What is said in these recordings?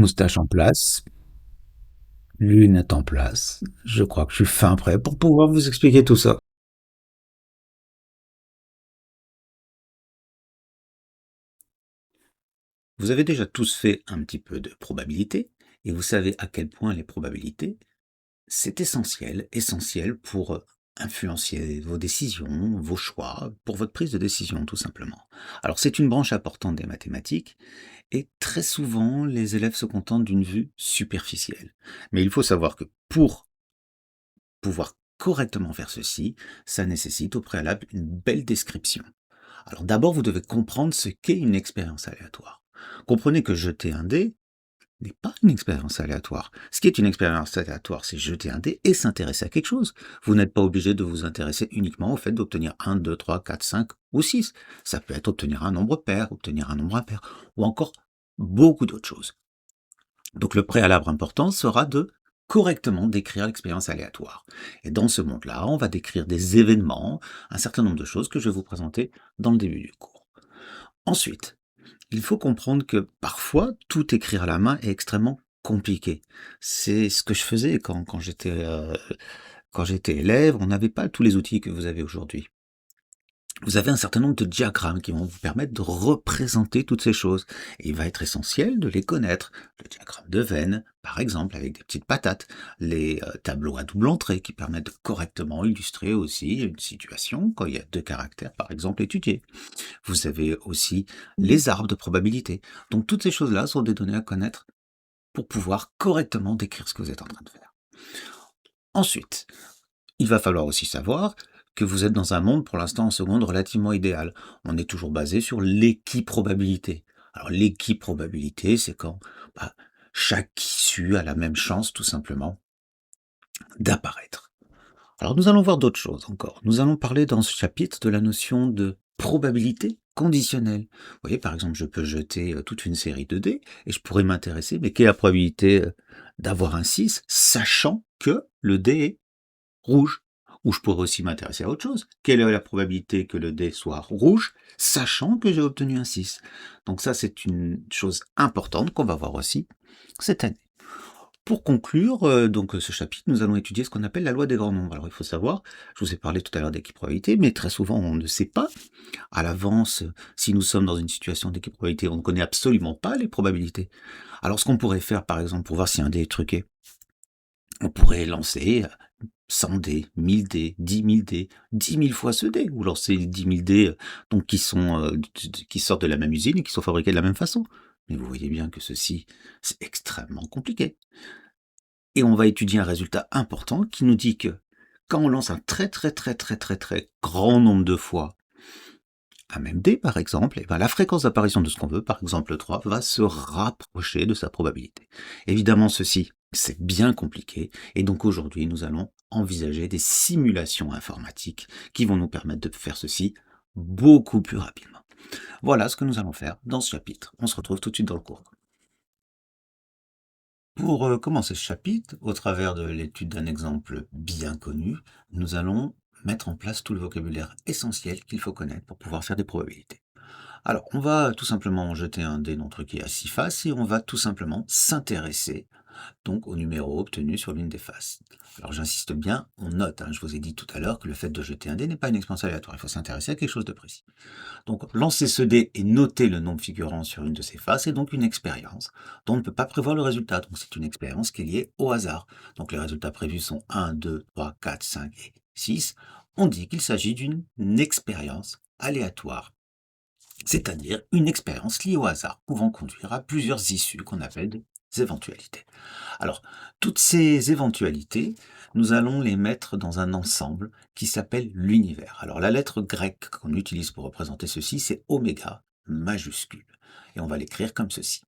moustache en place, lunettes en place. Je crois que je suis fin prêt pour pouvoir vous expliquer tout ça. Vous avez déjà tous fait un petit peu de probabilité et vous savez à quel point les probabilités, c'est essentiel pour influencer vos décisions, vos choix, pour votre prise de décision tout simplement. Alors c'est une branche importante des mathématiques et très souvent les élèves se contentent d'une vue superficielle. Mais il faut savoir que pour pouvoir correctement faire ceci, ça nécessite au préalable une belle description. Alors d'abord, vous devez comprendre ce qu'est une expérience aléatoire. Comprenez que jeter un dé n'est pas une expérience aléatoire. Ce qui est une expérience aléatoire, c'est jeter un dé et s'intéresser à quelque chose. Vous n'êtes pas obligé de vous intéresser uniquement au fait d'obtenir 1, 2, 3, 4, 5 ou 6. Ça peut être obtenir un nombre pair, obtenir un nombre impair, ou encore beaucoup d'autres choses. Donc le préalable important sera de correctement décrire l'expérience aléatoire. Et dans ce monde-là, on va décrire des événements, un certain nombre de choses que je vais vous présenter dans le début du cours. Ensuite, il faut comprendre que parfois, tout écrire à la main est extrêmement compliqué. C'est ce que je faisais quand j'étais élève, on n'avait pas tous les outils que vous avez aujourd'hui. Vous avez un certain nombre de diagrammes qui vont vous permettre de représenter toutes ces choses. Et il va être essentiel de les connaître. Le diagramme de Venn, par exemple, avec des petites patates. Les tableaux à double entrée qui permettent de correctement illustrer aussi une situation quand il y a deux caractères, par exemple, étudiés. Vous avez aussi les arbres de probabilité. Donc toutes ces choses-là sont des données à connaître pour pouvoir correctement décrire ce que vous êtes en train de faire. Ensuite, il va falloir aussi savoir que vous êtes dans un monde pour l'instant en seconde relativement idéal. On est toujours basé sur l'équiprobabilité. Alors l'équiprobabilité, c'est quand bah, chaque issue a la même chance tout simplement d'apparaître. Alors nous allons voir d'autres choses encore. Nous allons parler dans ce chapitre de la notion de probabilité conditionnelle. Vous voyez, par exemple, je peux jeter toute une série de dés et je pourrais m'intéresser, mais quelle est la probabilité d'avoir un 6, sachant que le dé est rouge? Ou je pourrais aussi m'intéresser à autre chose. Quelle est la probabilité que le dé soit rouge, sachant que j'ai obtenu un 6? Donc ça, c'est une chose importante qu'on va voir aussi cette année. Pour conclure ce chapitre, nous allons étudier ce qu'on appelle la loi des grands nombres. Alors il faut savoir, je vous ai parlé tout à l'heure d'équiprobabilité, mais très souvent on ne sait pas à l'avance si nous sommes dans une situation d'équiprobabilité, on ne connaît absolument pas les probabilités. Alors ce qu'on pourrait faire par exemple pour voir si un dé est truqué, on pourrait lancer 100 dés, 1000 dés, 10 000 dés, 10 000 fois ce dé, ou lancer 10 000 dés donc qui sortent de la même usine et qui sont fabriqués de la même façon. Mais vous voyez bien que ceci, c'est extrêmement compliqué. Et on va étudier un résultat important qui nous dit que quand on lance un très grand nombre de fois un même dé par exemple, et ben la fréquence d'apparition de ce qu'on veut, par exemple 3, va se rapprocher de sa probabilité. Évidemment ceci, c'est bien compliqué, et donc aujourd'hui nous allons envisager des simulations informatiques qui vont nous permettre de faire ceci beaucoup plus rapidement. Voilà ce que nous allons faire dans ce chapitre. On se retrouve tout de suite dans le cours. Pour commencer ce chapitre, au travers de l'étude d'un exemple bien connu, nous allons mettre en place tout le vocabulaire essentiel qu'il faut connaître pour pouvoir faire des probabilités. Alors, on va tout simplement jeter un dé non truqué à 6 faces et on va tout simplement s'intéresser donc au numéro obtenu sur l'une des faces. Alors j'insiste bien, on note, je vous ai dit tout à l'heure que le fait de jeter un dé n'est pas une expérience aléatoire, il faut s'intéresser à quelque chose de précis. Donc lancer ce dé et noter le nombre figurant sur une de ces faces est donc une expérience dont on ne peut pas prévoir le résultat. Donc c'est une expérience qui est liée au hasard. Donc les résultats prévus sont 1, 2, 3, 4, 5 et 6. On dit qu'il s'agit d'une expérience aléatoire, c'est-à-dire une expérience liée au hasard pouvant conduire à plusieurs issues qu'on appelle des éventualités. Alors, toutes ces éventualités, nous allons les mettre dans un ensemble qui s'appelle l'univers. Alors, la lettre grecque qu'on utilise pour représenter ceci, c'est oméga majuscule. Et on va l'écrire comme ceci.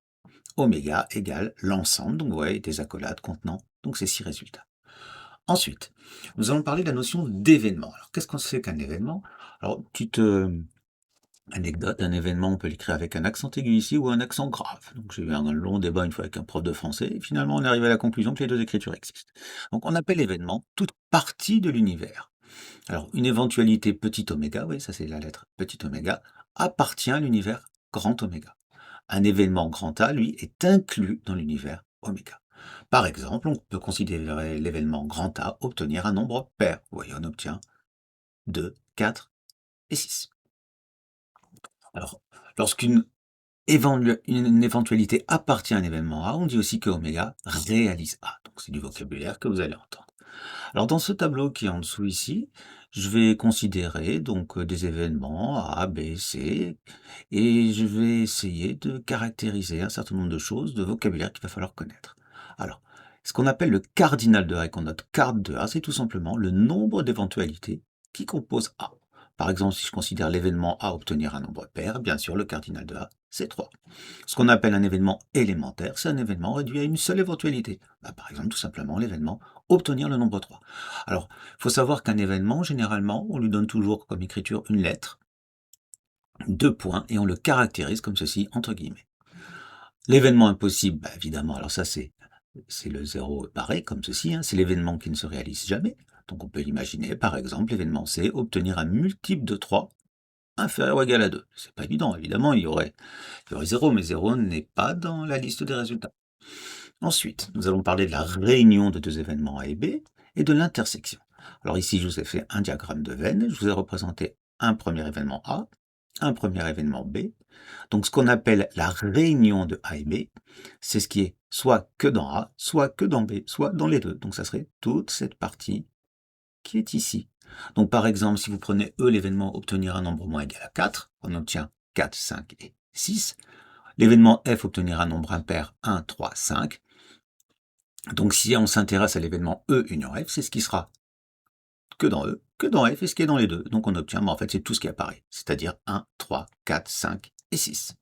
Oméga égale l'ensemble, donc vous voyez, des accolades contenant donc ces 6 résultats. Ensuite, nous allons parler de la notion d'événement. Alors, qu'est-ce qu'on sait qu'un événement? Alors, petite anecdote, un événement, on peut l'écrire avec un accent aigu ici ou un accent grave. Donc j'ai eu un long débat une fois avec un prof de français, et finalement on est arrivé à la conclusion que les deux écritures existent. Donc on appelle événement toute partie de l'univers. Alors une éventualité petit oméga, oui, ça c'est la lettre petit oméga, appartient à l'univers grand oméga. Un événement grand A, lui, est inclus dans l'univers oméga. Par exemple, on peut considérer l'événement grand A obtenir un nombre pair. Vous voyez, on obtient 2, 4 et 6. Alors, lorsqu'une une éventualité appartient à un événement A, on dit aussi que oméga réalise A. Donc c'est du vocabulaire que vous allez entendre. Alors dans ce tableau qui est en dessous ici, je vais considérer donc des événements A, B, C, et je vais essayer de caractériser un certain nombre de choses, de vocabulaire qu'il va falloir connaître. Alors, ce qu'on appelle le cardinal de A et qu'on note card de A, c'est tout simplement le nombre d'éventualités qui composent A. Par exemple, si je considère l'événement A obtenir un nombre pair, bien sûr, le cardinal de A, c'est 3. Ce qu'on appelle un événement élémentaire, c'est un événement réduit à une seule éventualité. Par exemple, tout simplement l'événement obtenir le nombre 3. Alors, il faut savoir qu'un événement, généralement, on lui donne toujours comme écriture une lettre, 2 points, et on le caractérise comme ceci, entre guillemets. L'événement impossible, évidemment, alors ça c'est le 0 pareil, comme ceci, c'est l'événement qui ne se réalise jamais. Donc on peut l'imaginer, par exemple, l'événement C, obtenir un multiple de 3 inférieur ou égal à 2. C'est pas évident, évidemment, il y aurait 0, mais 0 n'est pas dans la liste des résultats. Ensuite, nous allons parler de la réunion de deux événements A et B et de l'intersection. Alors ici, je vous ai fait un diagramme de Venn, je vous ai représenté un premier événement A, un premier événement B. Donc ce qu'on appelle la réunion de A et B, c'est ce qui est soit que dans A, soit que dans B, soit dans les deux. Donc ça serait toute cette partie qui est ici. Donc par exemple, si vous prenez E, l'événement obtenir un nombre moins égal à 4, on obtient 4, 5 et 6. L'événement F, obtenir un nombre impair, 1, 3, 5. Donc si on s'intéresse à l'événement E union F, c'est ce qui sera que dans E, que dans F et ce qui est dans les deux. Donc on obtient, en fait, c'est tout ce qui apparaît, c'est-à-dire 1, 3, 4, 5 et 6.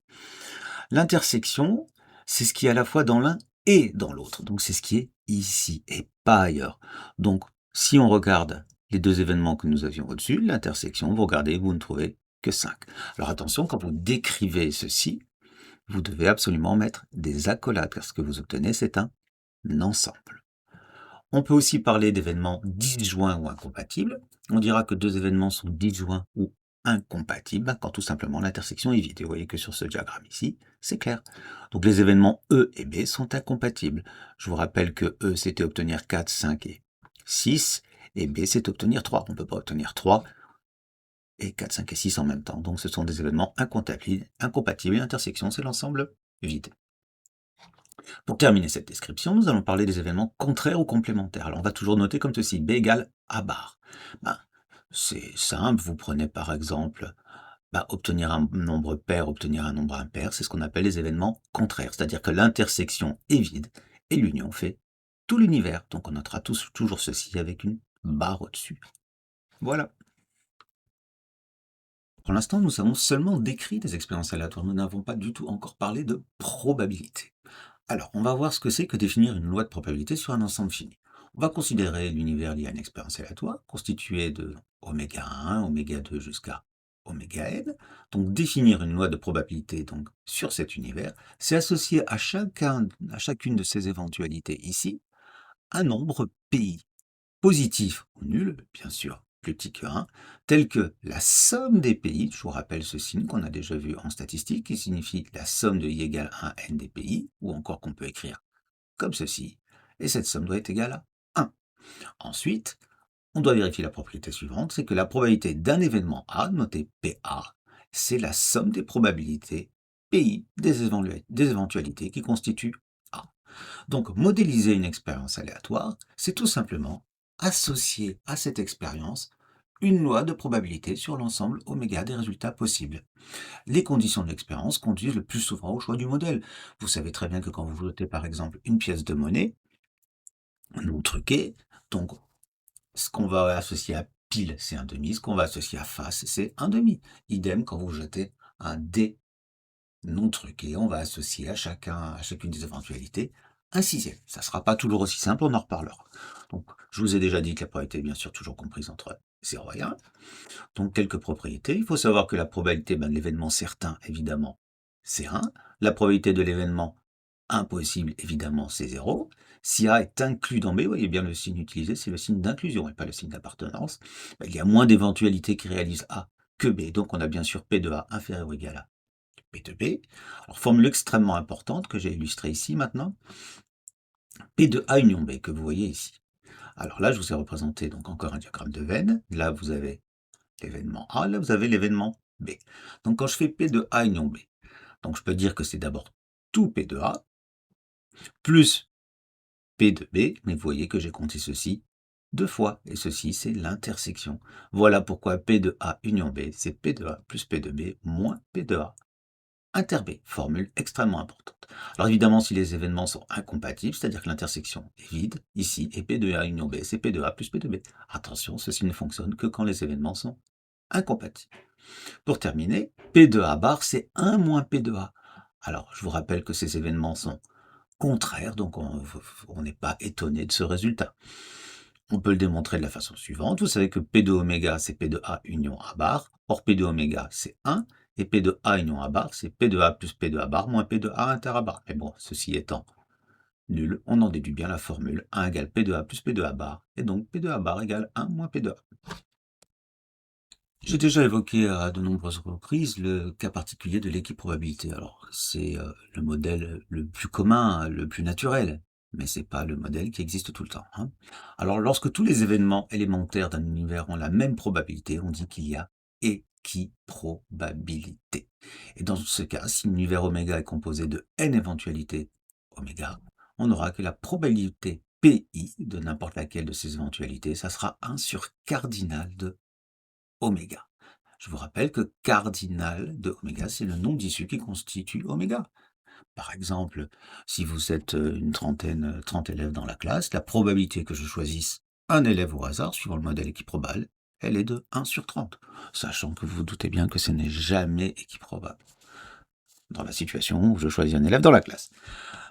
L'intersection, c'est ce qui est à la fois dans l'un et dans l'autre. Donc c'est ce qui est ici et pas ailleurs. Donc si on regarde les deux événements que nous avions au-dessus, l'intersection, vous regardez, vous ne trouvez que 5. Alors attention, quand vous décrivez ceci, vous devez absolument mettre des accolades, car ce que vous obtenez, c'est un ensemble. On peut aussi parler d'événements disjoints ou incompatibles. On dira que deux événements sont disjoints ou incompatibles quand tout simplement l'intersection est vide. Et vous voyez que sur ce diagramme ici, c'est clair. Donc les événements E et B sont incompatibles. Je vous rappelle que E, c'était obtenir 4, 5 et 6, et B, c'est obtenir 3. On ne peut pas obtenir 3 et 4, 5 et 6 en même temps. Donc ce sont des événements incompatibles. L'intersection, c'est l'ensemble vide. Pour terminer cette description, nous allons parler des événements contraires ou complémentaires. Alors on va toujours noter comme ceci, B égale A bar. C'est simple, vous prenez par exemple obtenir un nombre pair, obtenir un nombre impair, c'est ce qu'on appelle les événements contraires, c'est-à-dire que l'intersection est vide et l'union fait tout l'univers. Donc on notera toujours ceci avec une barre au-dessus. Voilà. Pour l'instant, nous avons seulement décrit des expériences aléatoires, nous n'avons pas du tout encore parlé de probabilité. Alors, on va voir ce que c'est que définir une loi de probabilité sur un ensemble fini. On va considérer l'univers lié à une expérience aléatoire, constitué de oméga 1, oméga 2 jusqu'à oméga n. Donc, définir une loi de probabilité donc, sur cet univers, c'est associer à chacune de ces éventualités ici un nombre pi, positif ou nul, bien sûr, plus petit que 1, tel que la somme des pays, je vous rappelle ce signe qu'on a déjà vu en statistique, qui signifie la somme de i égale 1 n des pays, ou encore qu'on peut écrire comme ceci, et cette somme doit être égale à 1. Ensuite, on doit vérifier la propriété suivante, c'est que la probabilité d'un événement A, noté PA, c'est la somme des probabilités PI des éventualités qui constituent A. Donc, modéliser une expérience aléatoire, c'est tout simplement associer à cette expérience une loi de probabilité sur l'ensemble oméga des résultats possibles. Les conditions de l'expérience conduisent le plus souvent au choix du modèle. Vous savez très bien que quand vous jetez par exemple une pièce de monnaie non truquée, donc ce qu'on va associer à pile, c'est un demi, ce qu'on va associer à face, c'est un demi. Idem quand vous jetez un dé non truqué, on va associer à chacune des éventualités un sixième. Ça ne sera pas toujours aussi simple, on en reparlera. Donc, je vous ai déjà dit que la probabilité est bien sûr toujours comprise entre 0 et 1. Donc, quelques propriétés. Il faut savoir que la probabilité de l'événement certain, évidemment, c'est 1. La probabilité de l'événement impossible, évidemment, c'est 0. Si A est inclus dans B, vous voyez bien le signe utilisé, c'est le signe d'inclusion et pas le signe d'appartenance. Il y a moins d'éventualités qui réalisent A que B. Donc, on a bien sûr P de A inférieur ou égal à P de B. Alors, formule extrêmement importante que j'ai illustrée ici maintenant. P de A union B que vous voyez ici. Alors là, je vous ai représenté donc encore un diagramme de veine. Là, vous avez l'événement A, là, vous avez l'événement B. Donc quand je fais P de A union B, donc je peux dire que c'est d'abord tout P de A, plus P de B, mais vous voyez que j'ai compté ceci deux fois, et ceci c'est l'intersection. Voilà pourquoi P de A union B, c'est P de A plus P de B moins P de A inter B, formule extrêmement importante. Alors évidemment, si les événements sont incompatibles, c'est-à-dire que l'intersection est vide, ici, et P de A union B, c'est P de A plus P de B. Attention, ceci ne fonctionne que quand les événements sont incompatibles. Pour terminer, P de A bar, c'est 1 moins P de A. Alors, je vous rappelle que ces événements sont contraires, donc on n'est pas étonné de ce résultat. On peut le démontrer de la façon suivante. Vous savez que P de oméga, c'est P de A union A bar. Or, P de oméga, c'est 1. Et P de A union A bar, c'est P de A plus P de A bar moins P de A inter A bar. Mais bon, ceci étant nul, on en déduit bien la formule 1 égale P de A plus P de A bar. Et donc, P de A bar égale 1 moins P de A. J'ai déjà évoqué à de nombreuses reprises le cas particulier de l'équiprobabilité. Alors, c'est le modèle le plus commun, le plus naturel, mais c'est pas le modèle qui existe tout le temps, hein. Alors, lorsque tous les événements élémentaires d'un univers ont la même probabilité, on dit qu'il y a équiprobabilité. Et dans ce cas, si l'univers oméga est composé de n éventualités oméga, on n'aura que la probabilité PI de n'importe laquelle de ces éventualités, ça sera 1 sur cardinal de oméga. Je vous rappelle que cardinal de oméga, c'est le nombre d'issues qui constitue oméga. Par exemple, si vous êtes une trentaine, 30 élèves dans la classe, la probabilité que je choisisse un élève au hasard, suivant le modèle équiprobable, elle est de 1 sur 30, sachant que vous vous doutez bien que ce n'est jamais équiprobable dans la situation où je choisis un élève dans la classe.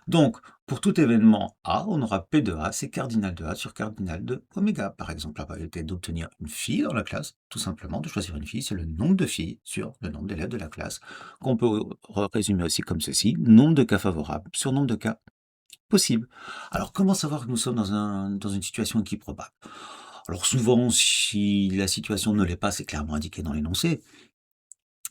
Donc, pour tout événement A, on aura P de A, c'est cardinal de A sur cardinal de oméga. Par exemple, la probabilité d'obtenir une fille dans la classe, tout simplement, de choisir une fille, c'est le nombre de filles sur le nombre d'élèves de la classe, qu'on peut résumer aussi comme ceci, nombre de cas favorables sur nombre de cas possibles. Alors, comment savoir que nous sommes dans une situation équiprobable? Alors souvent, si la situation ne l'est pas, c'est clairement indiqué dans l'énoncé.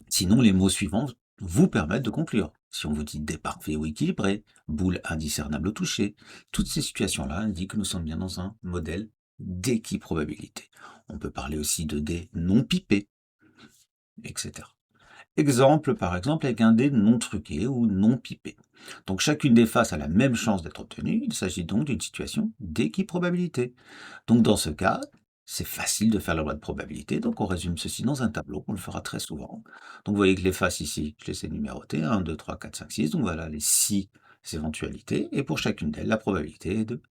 Sinon, les mots suivants vous permettent de conclure. Si on vous dit D parfait ou équilibré, boule indiscernable au toucher, toutes ces situations-là indiquent que nous sommes bien dans un modèle d'équiprobabilité. On peut parler aussi de dés non pipés, etc. Exemple, par exemple, avec un dé non truqué ou non pipé. Donc chacune des faces a la même chance d'être obtenue, il s'agit donc d'une situation d'équiprobabilité. Donc dans ce cas, c'est facile de faire la loi de probabilité, donc on résume ceci dans un tableau, on le fera très souvent. Donc vous voyez que les faces ici, je les ai numérotées, 1, 2, 3, 4, 5, 6, donc voilà les 6 éventualités, et pour chacune d'elles, la probabilité est de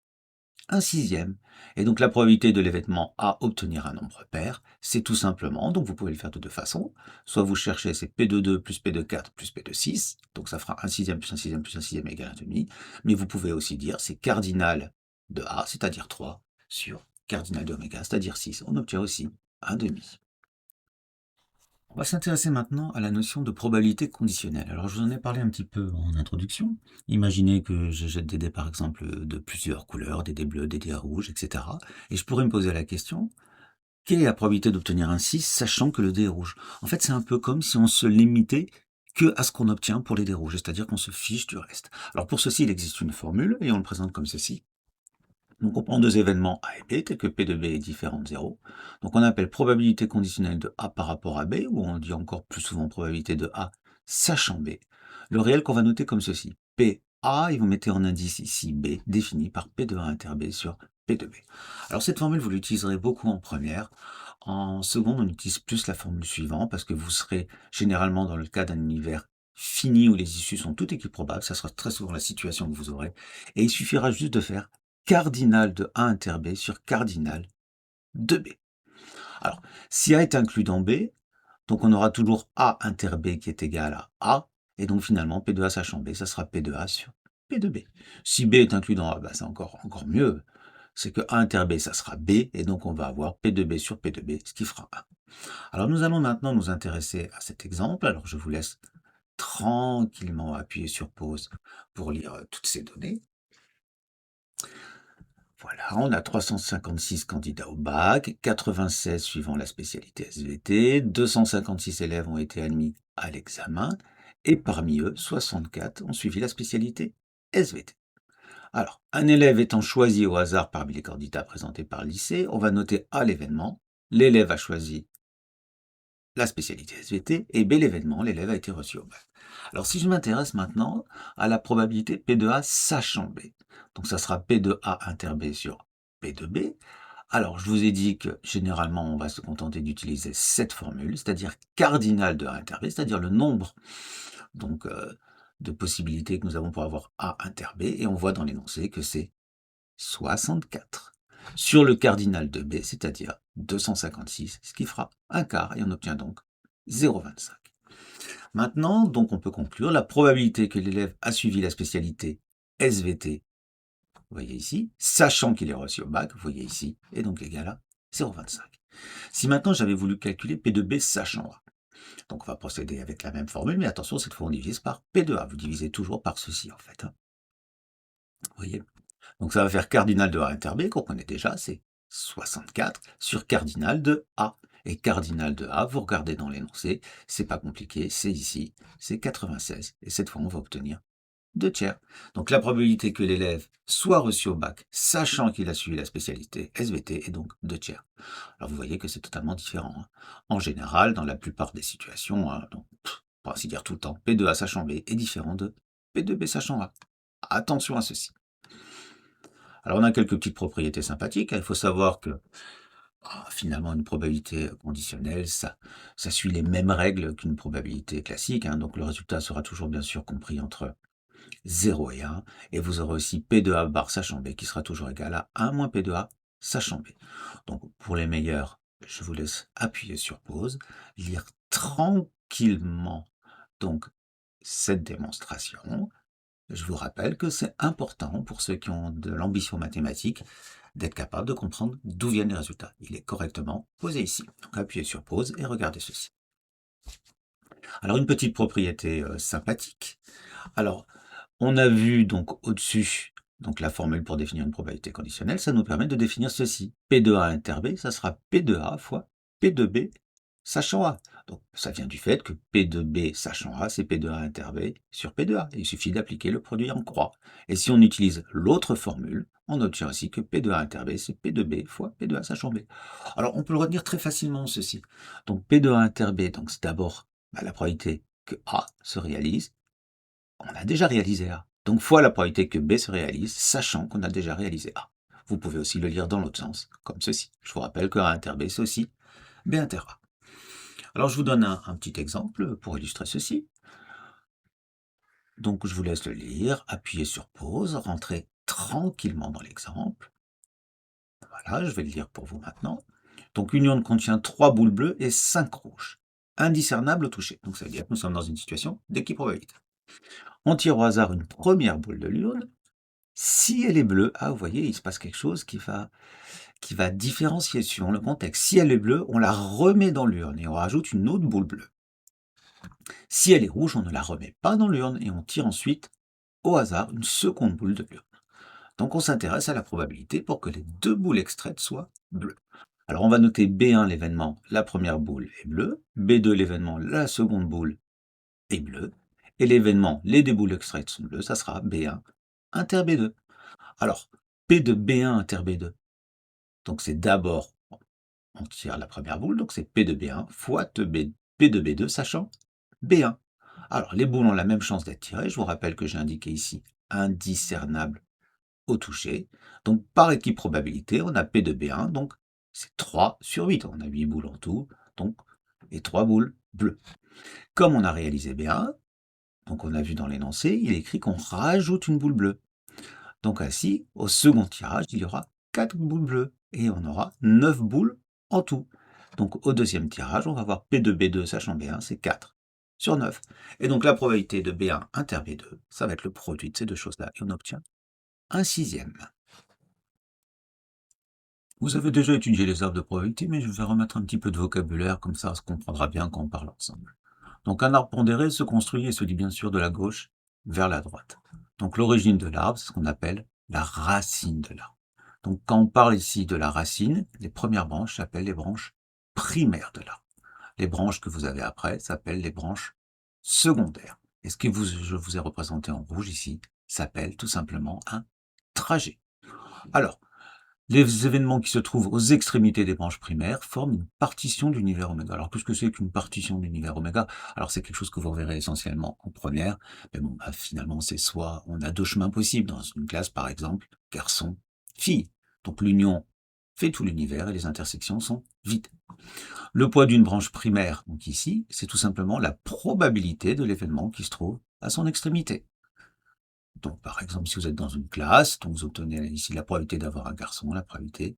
1 sixième. Et donc la probabilité de l'événement A obtenir un nombre pair, c'est tout simplement, donc vous pouvez le faire de deux façons, soit vous cherchez c'est P de 2 plus P de 4 plus P de 6, donc ça fera 1 sixième plus 1 sixième plus 1 sixième égale 1 demi, mais vous pouvez aussi dire c'est cardinal de A, c'est-à-dire 3, sur cardinal de oméga, c'est-à-dire 6, on obtient aussi 1 demi. On va s'intéresser maintenant à la notion de probabilité conditionnelle. Alors je vous en ai parlé un petit peu en introduction. Imaginez que je jette des dés par exemple de plusieurs couleurs, des dés bleus, des dés rouges, etc. Et je pourrais me poser la question, quelle est la probabilité d'obtenir un 6 sachant que le dé est rouge? En fait c'est un peu comme si on se limitait que à ce qu'on obtient pour les dés rouges, c'est-à-dire qu'on se fiche du reste. Alors pour ceci il existe une formule et on le présente comme ceci. Donc on prend deux événements A et B, tels que P de B est différent de 0. Donc on appelle probabilité conditionnelle de A par rapport à B, ou on dit encore plus souvent probabilité de A sachant B. Le réel qu'on va noter comme ceci. P A, et vous mettez en indice ici B, défini par P de A inter B sur P de B. Alors cette formule, vous l'utiliserez beaucoup en première. En seconde, on utilise plus la formule suivante, parce que vous serez généralement dans le cas d'un univers fini où les issues sont toutes équiprobables, ça sera très souvent la situation que vous aurez, et il suffira juste de faire cardinal de A inter B sur cardinal de B. Alors, si A est inclus dans B, donc on aura toujours A inter B qui est égal à A, et donc finalement P de A sachant B, ça sera P de A sur P de B. Si B est inclus dans A, c'est encore mieux, c'est que A inter B, ça sera B, et donc on va avoir P de B sur P de B, ce qui fera 1. Alors nous allons maintenant nous intéresser à cet exemple, alors je vous laisse tranquillement appuyer sur pause pour lire toutes ces données. Voilà, on a 356 candidats au bac, 96 suivant la spécialité SVT, 256 élèves ont été admis à l'examen, et parmi eux, 64 ont suivi la spécialité SVT. Alors, un élève étant choisi au hasard parmi les candidats présentés par le lycée, on va noter A l'événement, l'élève a choisi la spécialité SVT, et B l'événement, l'élève a été reçu au bac. Alors si je m'intéresse maintenant à la probabilité P de A sachant B, donc ça sera P de A inter B sur P de B. Alors je vous ai dit que généralement on va se contenter d'utiliser cette formule, c'est-à-dire cardinal de A inter B, c'est-à-dire le nombre donc, de possibilités que nous avons pour avoir A inter B, et on voit dans l'énoncé que c'est 64 sur le cardinal de B, c'est-à-dire 256, ce qui fera un quart, et on obtient donc 0,25. Maintenant, donc on peut conclure, la probabilité que l'élève a suivi la spécialité SVT, vous voyez ici, sachant qu'il est reçu au bac, vous voyez ici, est donc égal à 0,25. Si maintenant j'avais voulu calculer P de B sachant A, donc on va procéder avec la même formule, mais attention, cette fois on divise par P de A, vous divisez toujours par ceci en fait. Vous voyez? Donc ça va faire cardinal de A inter B, qu'on connaît déjà, c'est 64 sur cardinal de A. Et cardinal de A, vous regardez dans l'énoncé, c'est pas compliqué, c'est ici, c'est 96. Et cette fois, on va obtenir 2 tiers. Donc la probabilité que l'élève soit reçu au bac, sachant qu'il a suivi la spécialité SVT, est donc 2 tiers. Alors vous voyez que c'est totalement différent, hein. En général, dans la plupart des situations, hein, donc, pour ainsi dire tout le temps, P de A sachant B est différent de P de B sachant A. Attention à ceci. Alors on a quelques petites propriétés sympathiques, hein. Il faut savoir que finalement une probabilité conditionnelle, ça suit les mêmes règles qu'une probabilité classique, hein. Donc le résultat sera toujours bien sûr compris entre 0 et 1, et vous aurez aussi P de A bar sachant B qui sera toujours égal à 1 moins P de A sachant B. Donc pour les meilleurs, je vous laisse appuyer sur pause, lire tranquillement donc cette démonstration. Je vous rappelle que c'est important pour ceux qui ont de l'ambition mathématique d'être capable de comprendre d'où viennent les résultats. Il est correctement posé ici. Donc appuyez sur pause et regardez ceci. Alors une petite propriété sympathique. Alors on a vu donc au-dessus donc la formule pour définir une probabilité conditionnelle, ça nous permet de définir ceci. P de A inter B, ça sera P de A fois P de B sachant A. Donc ça vient du fait que P de B sachant A, c'est P de A inter B sur P de A. Il suffit d'appliquer le produit en croix. Et si on utilise l'autre formule, on obtient aussi que P de A inter B, c'est P de B fois P de A sachant B. Alors on peut le retenir très facilement ceci. Donc P de A inter B, donc c'est d'abord la probabilité que A se réalise. On a déjà réalisé A. Donc fois la probabilité que B se réalise, sachant qu'on a déjà réalisé A. Vous pouvez aussi le lire dans l'autre sens, comme ceci. Je vous rappelle que A inter B, c'est aussi B inter A. Alors je vous donne un petit exemple pour illustrer ceci. Donc je vous laisse le lire, appuyez sur pause, rentrez tranquillement dans l'exemple. Voilà, je vais le lire pour vous maintenant. Donc une urne contient 3 boules bleues et 5 rouges, indiscernables au toucher. Donc ça veut dire que nous sommes dans une situation d'équiprobabilité. On tire au hasard une première boule de l'urne. Si elle est bleue, vous voyez, il se passe quelque chose qui va différencier suivant le contexte. Si elle est bleue, on la remet dans l'urne et on rajoute une autre boule bleue. Si elle est rouge, on ne la remet pas dans l'urne et on tire ensuite, au hasard, une seconde boule de l'urne. Donc on s'intéresse à la probabilité pour que les 2 boules extraites soient bleues. Alors on va noter B1 l'événement, la première boule est bleue, B2 l'événement, la seconde boule est bleue, et l'événement, les 2 boules extraites sont bleues, ça sera B1 inter B2. Alors, P de B1 inter B2, donc c'est d'abord, on tire la première boule, donc c'est P de B1 fois P de B2, sachant B1. Alors, les boules ont la même chance d'être tirées. Je vous rappelle que j'ai indiqué ici indiscernable au toucher. Donc, par équiprobabilité, on a P de B1, donc c'est 3 sur 8. On a 8 boules en tout, donc, et 3 boules bleues. Comme on a réalisé B1, donc on a vu dans l'énoncé, il est écrit qu'on rajoute une boule bleue. Donc ainsi, au second tirage, il y aura 4 boules bleues et on aura 9 boules en tout. Donc au deuxième tirage, on va avoir P de B2 sachant B1, c'est 4 sur 9. Et donc la probabilité de B1 inter B2, ça va être le produit de ces deux choses-là et on obtient un sixième. Vous avez déjà étudié les arbres de probabilité, mais je vais remettre un petit peu de vocabulaire, comme ça on se comprendra bien quand on parle ensemble. Donc un arbre pondéré se construit et se lit bien sûr de la gauche vers la droite. Donc l'origine de l'arbre, c'est ce qu'on appelle la racine de l'arbre. Donc quand on parle ici de la racine, les premières branches s'appellent les branches primaires de l'arbre. Les branches que vous avez après s'appellent les branches secondaire. Et ce que je vous ai représenté en rouge ici s'appelle tout simplement un trajet. Alors, les événements qui se trouvent aux extrémités des branches primaires forment une partition de l'univers oméga. Alors, qu'est-ce que c'est qu'une partition de l'univers oméga? Alors, c'est quelque chose que vous reverrez essentiellement en première. Mais bon, bah, finalement, c'est soit on a deux chemins possibles dans une classe, par exemple, garçon, fille. Donc, l'union fait tout l'univers et les intersections sont vides. Le poids d'une branche primaire, donc ici, c'est tout simplement la probabilité de l'événement qui se trouve à son extrémité. Donc, par exemple, si vous êtes dans une classe, donc vous obtenez ici la probabilité d'avoir un garçon, la probabilité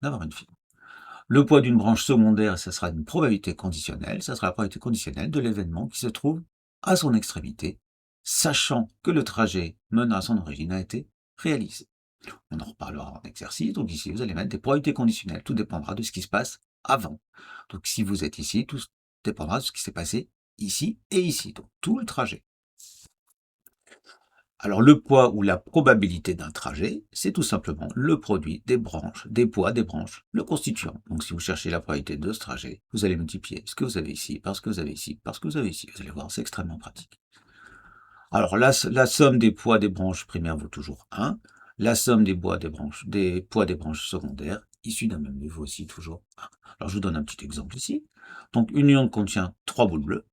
d'avoir une fille. Le poids d'une branche secondaire, ça sera une probabilité conditionnelle, ça sera la probabilité conditionnelle de l'événement qui se trouve à son extrémité, sachant que le trajet menant à son origine a été réalisé. On en reparlera en exercice, donc ici vous allez mettre des probabilités conditionnelles, tout dépendra de ce qui se passe avant. Donc si vous êtes ici, tout dépendra de ce qui s'est passé ici et ici, donc tout le trajet. Alors le poids ou la probabilité d'un trajet, c'est tout simplement le produit des branches, des poids des branches, le constituant. Donc si vous cherchez la probabilité de ce trajet, vous allez multiplier ce que vous avez ici par ce que vous avez ici, par ce que vous avez ici. Vous allez voir, c'est extrêmement pratique. Alors la somme des poids des branches primaires vaut toujours 1. La somme des poids des branches secondaires, issues d'un même niveau aussi, toujours 1. Alors je vous donne un petit exemple ici. Donc une ion contient 3 boules bleues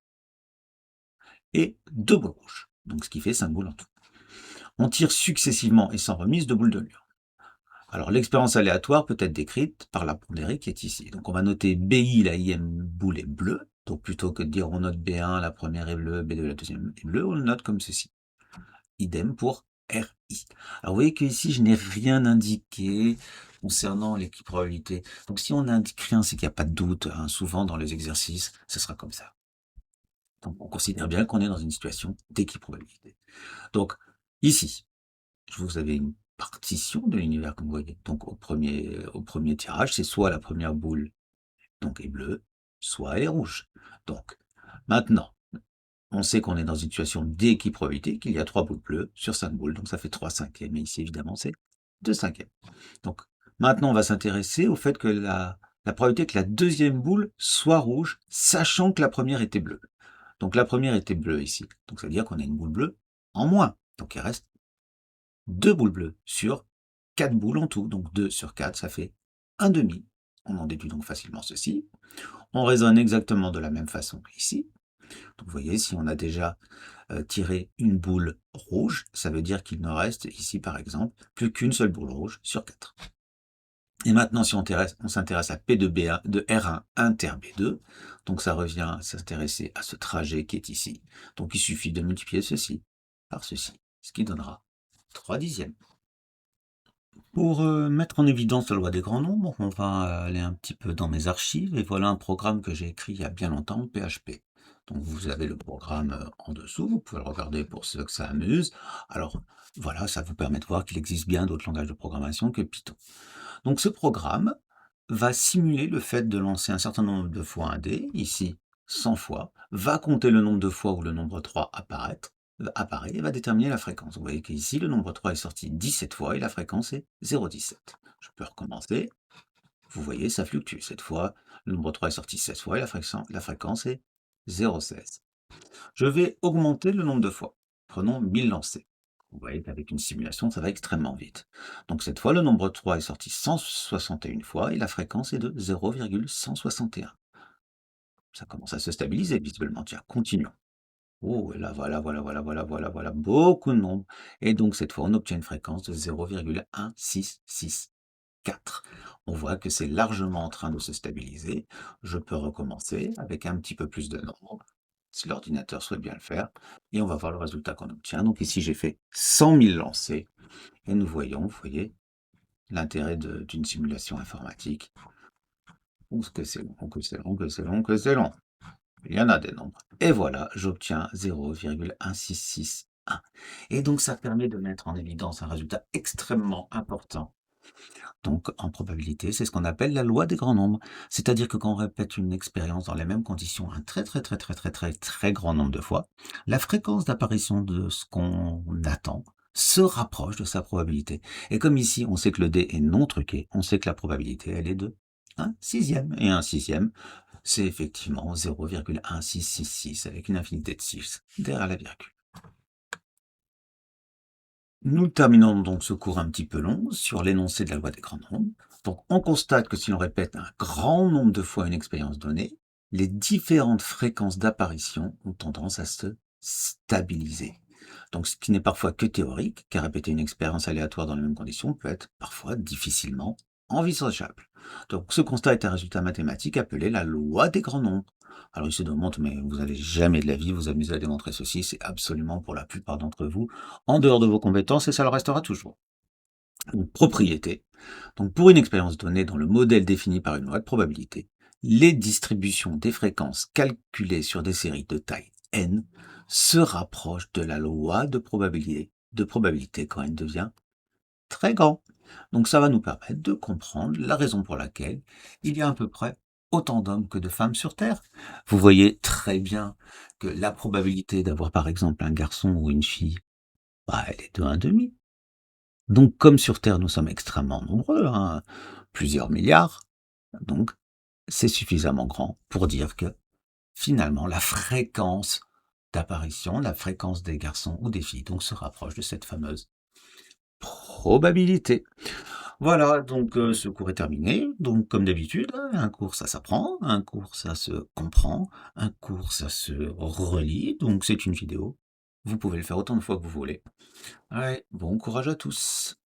et 2 boules rouges. Donc ce qui fait 5 boules en tout. On tire successivement et sans remise 2 boules de lure. Alors l'expérience aléatoire peut être décrite par la pondérée qui est ici. Donc on va noter BI, la IM boule est bleue. Donc plutôt que de dire on note B1, la première est bleue, B2, la deuxième est bleue, on le note comme ceci. Idem pour RI. Alors vous voyez qu'ici, je n'ai rien indiqué concernant l'équipe probabilité. Donc si on n'indique rien, c'est qu'il n'y a pas de doute. Hein. Souvent dans les exercices, ce sera comme ça. Donc on considère bien qu'on est dans une situation d'équipe probabilité. Donc ici, vous avez une partition de l'univers comme vous voyez. Donc au premier tirage, c'est soit la première boule donc est bleue, soit elle est rouge. Donc maintenant, on sait qu'on est dans une situation d'équiprobabilité, qu'il y a 3 boules bleues sur 5 boules, donc ça fait 3 cinquièmes, et ici évidemment c'est 2 cinquièmes. Donc maintenant on va s'intéresser au fait que la probabilité que la deuxième boule soit rouge, sachant que la première était bleue. Donc la première était bleue ici, donc ça veut dire qu'on a une boule bleue en moins, donc il reste 2 boules bleues sur 4 boules en tout, donc 2 sur 4, ça fait 1 demi. On en déduit donc facilement ceci. On raisonne exactement de la même façon qu'ici. Donc vous voyez, si on a déjà tiré une boule rouge, ça veut dire qu'il ne reste ici, par exemple, plus qu'une seule boule rouge sur 4. Et maintenant, si on s'intéresse à P de R1 inter B2, donc ça revient à s'intéresser à ce trajet qui est ici. Donc il suffit de multiplier ceci par ceci, ce qui donnera 3 dixièmes. Pour mettre en évidence la loi des grands nombres, on va aller un petit peu dans mes archives, et voilà un programme que j'ai écrit il y a bien longtemps, PHP. Donc vous avez le programme en dessous, vous pouvez le regarder pour ceux que ça amuse. Alors voilà, ça vous permet de voir qu'il existe bien d'autres langages de programmation que Python. Donc ce programme va simuler le fait de lancer un certain nombre de fois un dé, ici 100 fois, va compter le nombre de fois où le nombre 3 apparaît et va déterminer la fréquence. Vous voyez qu'ici, le nombre 3 est sorti 17 fois et la fréquence est 0,17. Je peux recommencer. Vous voyez, ça fluctue. Cette fois, le nombre 3 est sorti 16 fois et la fréquence est 0,16. Je vais augmenter le nombre de fois. Prenons 1000 lancés. Vous voyez qu'avec une simulation, ça va extrêmement vite. Donc cette fois, le nombre 3 est sorti 161 fois et la fréquence est de 0,161. Ça commence à se stabiliser visuellement. Tiens, continuons. Oh, et là, voilà, beaucoup de nombres. Et donc, cette fois, on obtient une fréquence de 0,1664. On voit que c'est largement en train de se stabiliser. Je peux recommencer avec un petit peu plus de nombres, si l'ordinateur souhaite bien le faire. Et on va voir le résultat qu'on obtient. Donc ici, j'ai fait 100 000 lancés. Et nous voyons, vous voyez, l'intérêt d'une simulation informatique. Oh, que c'est long, que c'est long, que c'est long, que c'est long. Il y en a des nombres. Et voilà, j'obtiens 0,1661. Et donc, ça permet de mettre en évidence un résultat extrêmement important. Donc, en probabilité, c'est ce qu'on appelle la loi des grands nombres. C'est-à-dire que quand on répète une expérience dans les mêmes conditions un très grand nombre de fois, la fréquence d'apparition de ce qu'on attend se rapproche de sa probabilité. Et comme ici, on sait que le dé est non truqué, on sait que la probabilité, elle est de 1 sixième. Et 1 sixième, c'est effectivement 0,1666 avec une infinité de 6 derrière la virgule. Nous terminons donc ce cours un petit peu long sur l'énoncé de la loi des grands nombres. Donc on constate que si l'on répète un grand nombre de fois une expérience donnée, les différentes fréquences d'apparition ont tendance à se stabiliser. Donc ce qui n'est parfois que théorique, car répéter une expérience aléatoire dans les mêmes conditions peut être parfois difficilement envisageable. Donc ce constat est un résultat mathématique appelé la loi des grands nombres. Alors il se démontre, mais vous n'allez jamais de la vie vous amuser à démontrer ceci, c'est absolument pour la plupart d'entre vous en dehors de vos compétences et ça le restera toujours. Une propriété. Donc pour une expérience donnée dans le modèle défini par une loi de probabilité, les distributions des fréquences calculées sur des séries de taille n se rapprochent de la loi de probabilité quand n devient très grand. Donc ça va nous permettre de comprendre la raison pour laquelle il y a à peu près autant d'hommes que de femmes sur Terre. Vous voyez très bien que la probabilité d'avoir par exemple un garçon ou une fille, elle est de 1,5. Donc comme sur Terre nous sommes extrêmement nombreux, plusieurs milliards, donc c'est suffisamment grand pour dire que finalement la fréquence d'apparition, la fréquence des garçons ou des filles, donc se rapproche de cette fameuse probabilité. Voilà, donc ce cours est terminé. Donc comme d'habitude, un cours ça s'apprend, un cours ça se comprend, un cours ça se relit, donc c'est une vidéo. Vous pouvez le faire autant de fois que vous voulez. Ouais, bon courage à tous.